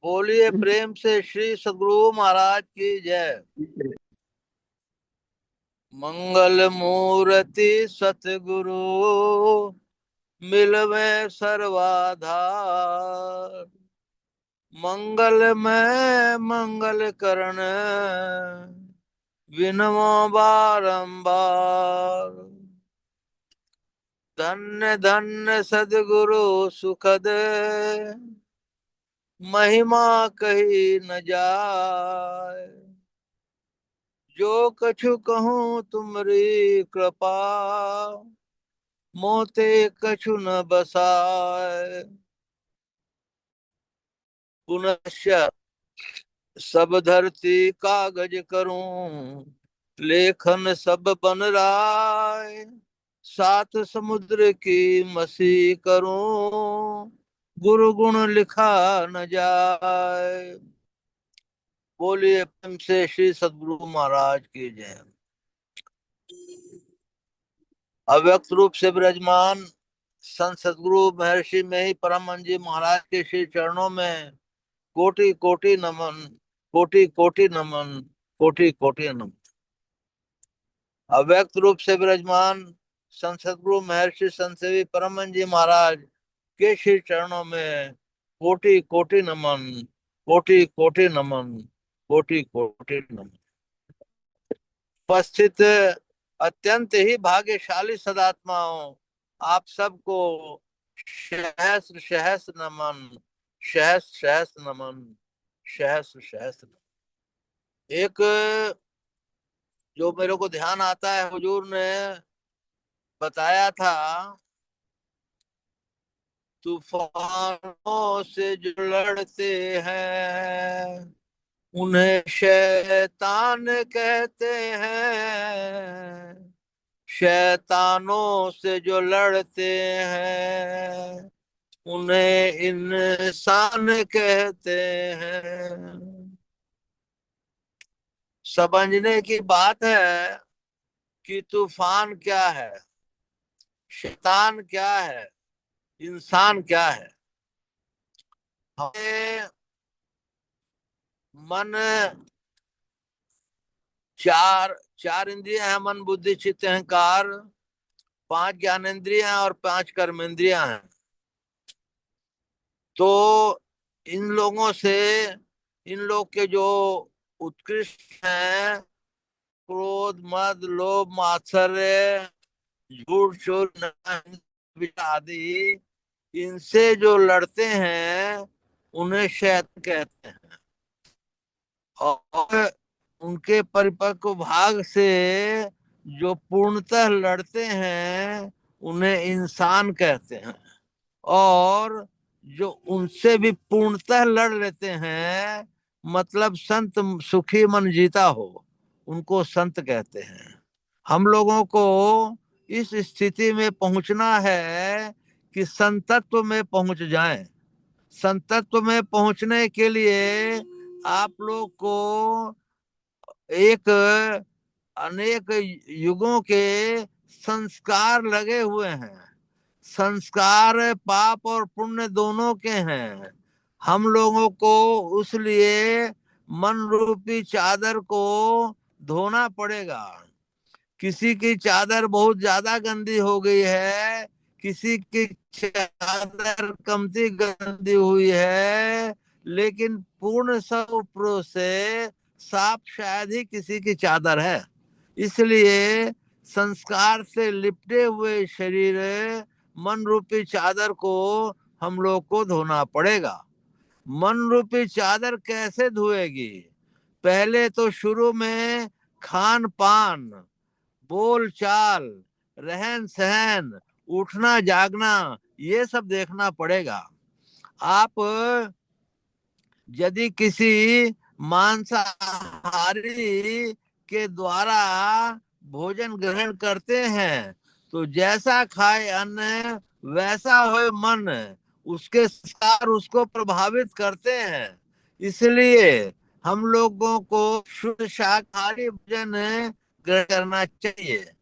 बोलिए प्रेम से श्री सद्गुरु महाराज की जय। मंगल मूर्ति सतगुरु मिलवे सर्वाधार। मंगल में मंगल करण विनमो बारंबार। धन्य धन्य सद्गुरु सुखद महिमा कही न जाए। जो कछु कहूँ तुमरी कृपा मोते कछु न बसाए। पुनश्च सब धरती कागज करूं लेखन सब बन राय। सात समुद्र की मसी करूं गुरु गुण लिखा न जाए। बोलिए प्रेम से श्री सद्गुरु महाराज की जय। अव्यक्त रूप से विराजमान संत सद्गुरु महर्षि में ही परम जी महाराज के श्री चरणों में कोटि कोटि नमन, कोटि कोटि नमन, कोटि कोटि नमन। अव्यक्त रूप से विराजमान संत सद्गुरु महर्षि संत सेवी परम जी महाराज के श्री चरणों में कोटि कोटि नमन, कोटि कोटि नमन, कोटि कोटि नमन। उपस्थित अत्यंत ही भाग्यशाली सदात्माओं, आप सबको सहस्र सहस्र नमन, सहस्र सहस्र नमन, सहस्र सहस्र। एक जो मेरे को ध्यान आता है, हुजूर ने बताया था, तूफानों से जो लड़ते हैं उन्हें शैतान कहते हैं। शैतानों से जो लड़ते हैं उन्हें इंसान कहते हैं। समझने की बात है कि तूफान क्या है, शैतान क्या है, इंसान क्या है। हमें मन, चार चार इंद्रियां हैं, मन बुद्धि चित्त अहंकार। पांच ज्ञानेंद्रियां और पांच कर्मेंद्रियां हैं। तो इन लोगों से, इन लोग के जो उत्कृष्ट हैं, क्रोध मद लोभ मात्सर्य झूठ चोर आदि, इनसे जो लड़ते हैं उन्हें शैतान कहते हैं। और उनके परिपक्व भाग से जो पूर्णतः लड़ते हैं उन्हें इंसान कहते हैं। और जो उनसे भी पूर्णतः लड़ लेते हैं, मतलब संत सुखी मन जीता हो, उनको संत कहते हैं। हम लोगों को इस स्थिति में पहुंचना है कि संतत्व में पहुंच जाएं। संतत्व में पहुंचने के लिए आप लोग को एक अनेक युगों के संस्कार लगे हुए हैं। संस्कार पाप और पुण्य दोनों के हैं। हम लोगों को उसलिए मन रूपी चादर को धोना पड़ेगा। किसी की चादर बहुत ज्यादा गंदी हो गई है, किसी की चादर कमती गंदी हुई है, लेकिन पूर्ण स्वरूप से साफ शायद ही किसी की चादर है। इसलिए संस्कार से लिपटे हुए शरीर मन रूपी चादर को हम लोग को धोना पड़ेगा। मन रूपी चादर कैसे धोएगी? पहले तो शुरू में खान पान, बोल चाल, रहन सहन, उठना जागना, ये सब देखना पड़ेगा। आप यदि किसी मांसाहारी के द्वारा भोजन ग्रहण करते हैं तो जैसा खाए अन्न वैसा होए मन, उसके संस्कार उसको प्रभावित करते हैं। इसलिए हम लोगों को शुद्ध शाकाहारी भोजन ग्रहण करना चाहिए।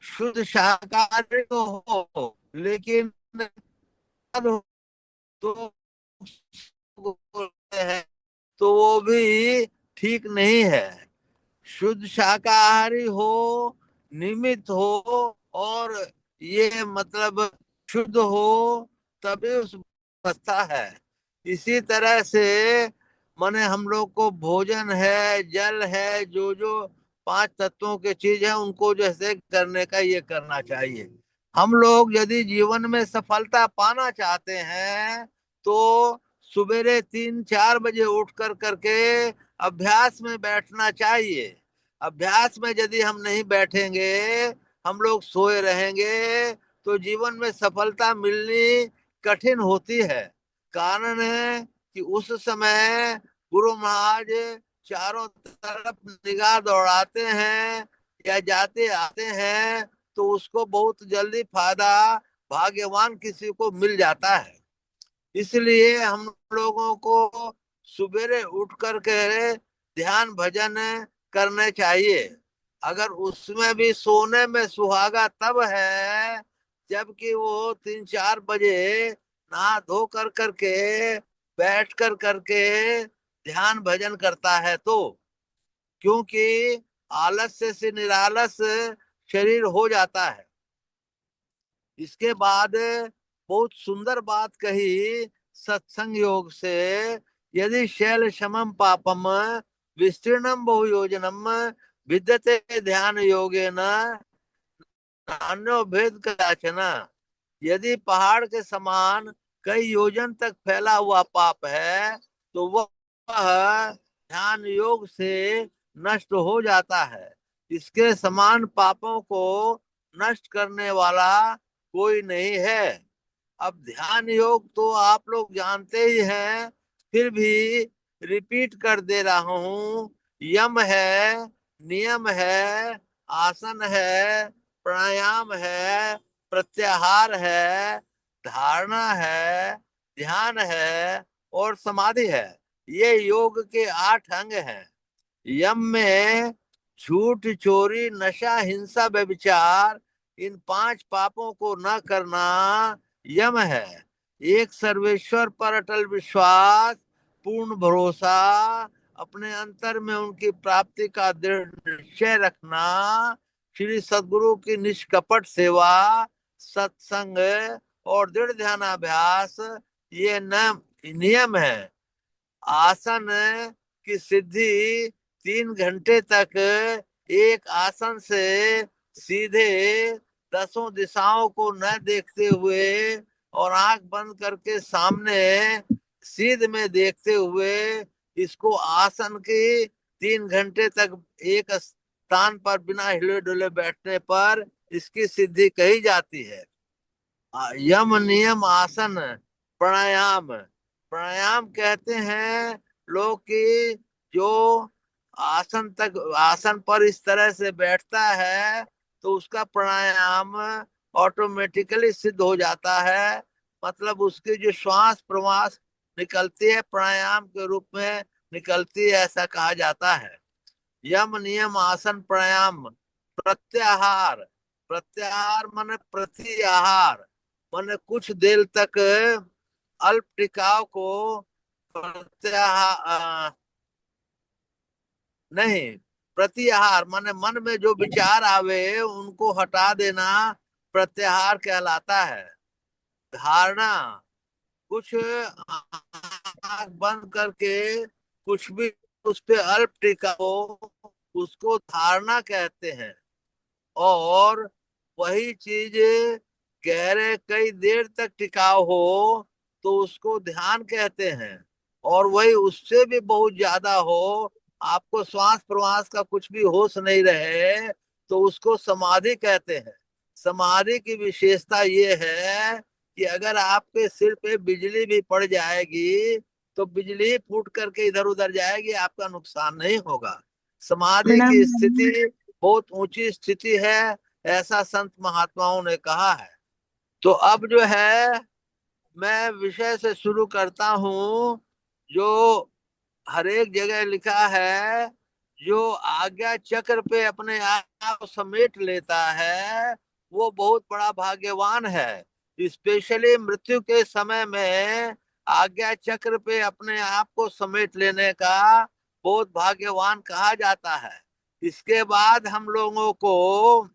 शुद्ध शाकाहारी तो हो, लेकिन तो बोलते हैं तो वो भी ठीक नहीं है। शुद्ध शाकाहारी हो, नियमित हो, और ये मतलब शुद्ध हो, तभी उस बचता है। इसी तरह से माने हम लोग को भोजन है, जल है, जो जो पांच तत्वों के चीज है, उनको जैसे करने का ये करना चाहिए। हम लोग यदि जीवन में सफलता पाना चाहते हैं तो सवेरे 3-4 बजे उठ कर करके अभ्यास में बैठना चाहिए। अभ्यास में यदि हम नहीं बैठेंगे, हम लोग सोए रहेंगे, तो जीवन में सफलता मिलनी कठिन होती है। कारण है कि उस समय गुरु महाराज चारों तरफ निगाह दौड़ाते हैं या जाते आते हैं, तो उसको बहुत जल्दी फायदा भाग्यवान किसी को मिल जाता है। इसलिए हम लोगों को सुबेरे उठ करके ध्यान भजन करने चाहिए। अगर उसमें भी सोने में सुहागा तब है जबकि वो 3-4 बजे नहा धो कर करके बैठ कर करके ध्यान भजन करता है, तो क्योंकि आलस्य से निरालस शरीर हो जाता है। इसके बाद बहुत सुंदर बात कही सत्संग योग से, यदि शैल समम पापम विस्तीर्णम बहुयोजनम विद्यते ध्यान योगेन नान्यो भेद कदाचन। यदि पहाड़ के समान कई योजन तक फैला हुआ पाप है तो वह ध्यान योग से नष्ट हो जाता है। इसके समान पापों को नष्ट करने वाला कोई नहीं है। अब ध्यान योग तो आप लोग जानते ही हैं, फिर भी रिपीट कर दे रहा हूं। यम है, नियम है, आसन है, प्राणायाम है, प्रत्याहार है, धारणा है, ध्यान है और समाधि है। ये योग के 8 अंग हैं। यम में झूठ, चोरी, नशा, हिंसा, व्यभिचार, इन 5 पापों को न करना यम है। एक सर्वेश्वर पर अटल विश्वास, पूर्ण भरोसा, अपने अंतर में उनकी प्राप्ति का दृढ़ निश्चय रखना, श्री सद्गुरु की निष्कपट सेवा, सत्संग और दृढ़ ध्यानाभ्यास, ये नियम है। आसन की सिद्धि 3 घंटे तक एक आसन से सीधे 10 दिशाओं को न देखते हुए और आंख बंद करके सामने सीध में देखते हुए, इसको आसन की 3 घंटे तक एक स्थान पर बिना हिले डुले बैठने पर इसकी सिद्धि कही जाती है। यम, नियम, आसन, प्राणायाम। प्राणायाम कहते हैं लोग कि जो आसन पर इस तरह से बैठता है तो उसका प्राणायाम ऑटोमेटिकली सिद्ध हो जाता है। मतलब उसकी जो श्वास प्रश्वास निकलती है प्राणायाम के रूप में निकलती है, ऐसा कहा जाता है। यम, नियम, आसन, प्राणायाम। प्रत्याहार। प्रत्याहार माने प्रति आहार, माने कुछ देर तक अल्प टिकाव को प्रत्याहार नहीं, प्रत्याहार माने मन में जो विचार आवे उनको हटा देना प्रत्याहार कहलाता है। धारणा, कुछ आंख बंद करके कुछ भी उस पे अल्प टिकाओ, उसको धारणा कहते हैं। और वही चीज गहरे कई देर तक टिकाव हो तो उसको ध्यान कहते हैं। और वही उससे भी बहुत ज्यादा हो, आपको श्वास प्रश्वास का कुछ भी होश नहीं रहे, तो उसको समाधि कहते हैं। समाधि की विशेषता ये है कि अगर आपके सिर पे बिजली भी पड़ जाएगी तो बिजली फूट करके इधर उधर जाएगी, आपका नुकसान नहीं होगा। समाधि प्रणाम की मैम। स्थिति बहुत ऊंची स्थिति है, ऐसा संत महात्माओं ने कहा है। तो अब जो है मैं विषय से शुरू करता हूँ। जो हर एक जगह लिखा है, जो आज्ञा चक्र पे अपने आप समेट लेता है वो बहुत बड़ा भाग्यवान है। स्पेशली मृत्यु के समय में आज्ञा चक्र पे अपने आप को समेट लेने का बहुत भाग्यवान कहा जाता है। इसके बाद हम लोगों को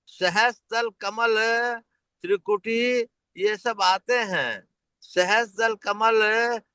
सहस्त्र कमल, त्रिकुटी, ये सब आते हैं। सहस्त्र कमल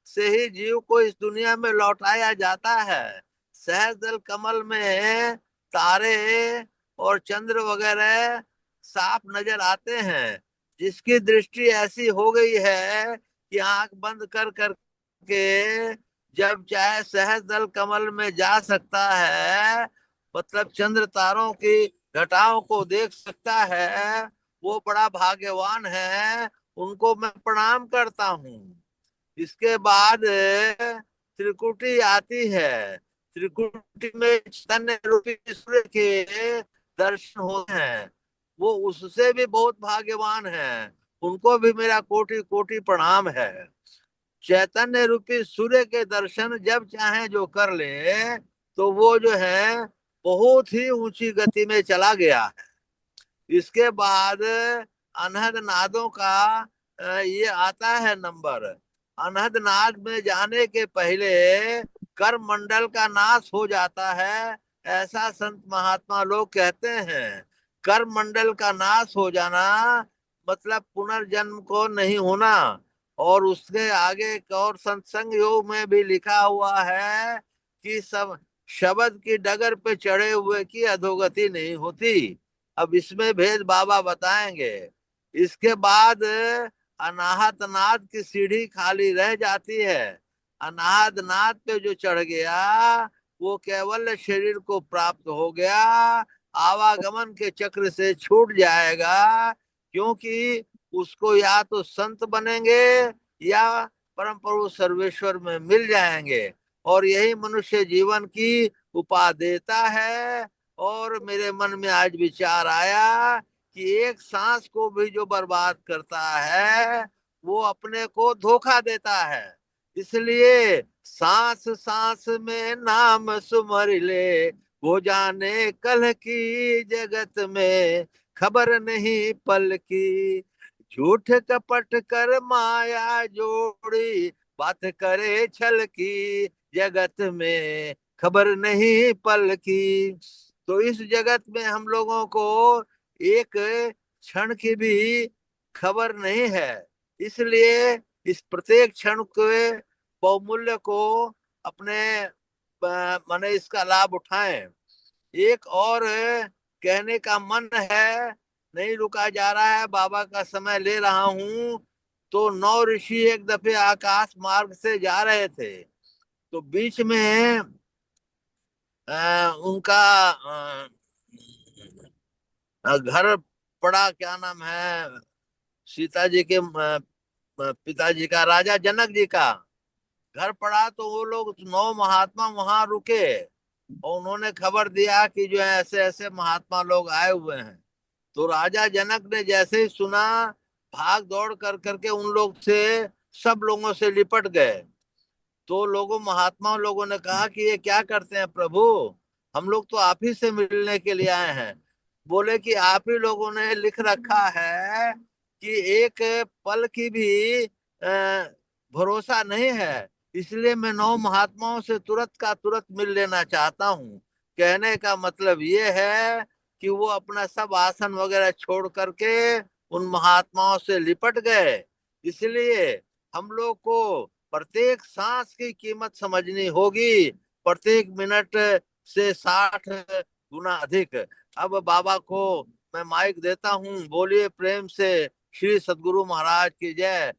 से ही जीव को इस दुनिया में लौटाया जाता है। सहस्त्र कमल में तारे और चंद्र वगैरह साफ नजर आते हैं। जिसकी दृष्टि ऐसी हो गई है कि आंख बंद कर करके जब चाहे सहस्त्र कमल में जा सकता है, मतलब चंद्र तारों की घटाओं को देख सकता है, वो बड़ा भाग्यवान है। उनको मैं प्रणाम करता हूँ। इसके बाद त्रिकुटी आती है। त्रिकुटी में चैतन्य रूपी सूर्य के दर्शन होते हैं। वो उससे भी बहुत भाग्यवान है। उनको भी मेरा कोटि कोटि प्रणाम है। चैतन्य रूपी सूर्य के दर्शन जब चाहे जो कर ले, तो वो जो है बहुत ही ऊंची गति में चला गया है। इसके बाद अनहद नादों का ये आता है नंबर। अनहद नाद में जाने के पहले कर मंडल का नाश हो जाता है, ऐसा संत महात्मा लोग कहते हैं। कर मंडल का नाश हो जाना मतलब पुनर्जन्म को नहीं होना। और उसके आगे एक और सत्संग योग में भी लिखा हुआ है कि सब शब्द की डगर पे चढ़े हुए की अधोगति नहीं होती। अब इसमें भेद बाबा बताएंगे। इसके बाद अनाहत नाद की सीढ़ी खाली रह जाती है। अनाहत नाद पे जो चढ़ गया वो केवल शरीर को प्राप्त हो गया, आवागमन के चक्र से छूट जाएगा। क्योंकि उसको या तो संत बनेंगे या परम प्रभु सर्वेश्वर में मिल जाएंगे। और यही मनुष्य जीवन की उपादेयता है। और मेरे मन में आज विचार आया कि एक सांस को भी जो बर्बाद करता है वो अपने को धोखा देता है। इसलिए सांस सांस में नाम सुमर ले, वो जाने कल की जगत में खबर नहीं पल की। झूठ कपट कर माया जोड़ी, बात करे छल की जगत में खबर नहीं पल की। तो इस जगत में हम लोगों को एक क्षण की भी खबर नहीं है। इसलिए इस प्रत्येक क्षण के बहुमूल्य को अपने माने इसका लाभ उठाएं। एक और कहने का मन है, नहीं रुका जा रहा है, बाबा का समय ले रहा हूं। तो 9 ऋषि एक दफे आकाश मार्ग से जा रहे थे। तो बीच में उनका घर पड़ा, क्या नाम है, सीता जी के पिताजी का, राजा जनक जी का घर पड़ा। तो वो लोग 9 महात्मा वहां रुके और उन्होंने खबर दिया कि जो है ऐसे ऐसे महात्मा लोग आए हुए हैं। तो राजा जनक ने जैसे ही सुना, भाग दौड़ कर करके उन लोग से, सब लोगों से लिपट गए। तो लोगों महात्माओं लोगों ने कहा कि ये क्या करते हैं प्रभु, हम लोग तो आप ही से मिलने के लिए आए हैं। बोले कि आप ही लोगों ने लिख रखा है कि एक पल की भी भरोसा नहीं है। इसलिए मैं 9 महात्माओं से तुरंत का तुरंत मिल लेना चाहता हूँ। कहने का मतलब ये है कि वो अपना सब आसन वगैरह छोड़ करके उन महात्माओं से लिपट गए। इसलिए हम लोग को प्रत्येक सांस की कीमत समझनी होगी, प्रत्येक मिनट से 60 गुना अधिक। अब बाबा को मैं माइक देता हूँ। बोलिए प्रेम से श्री सद्गुरु महाराज की जय।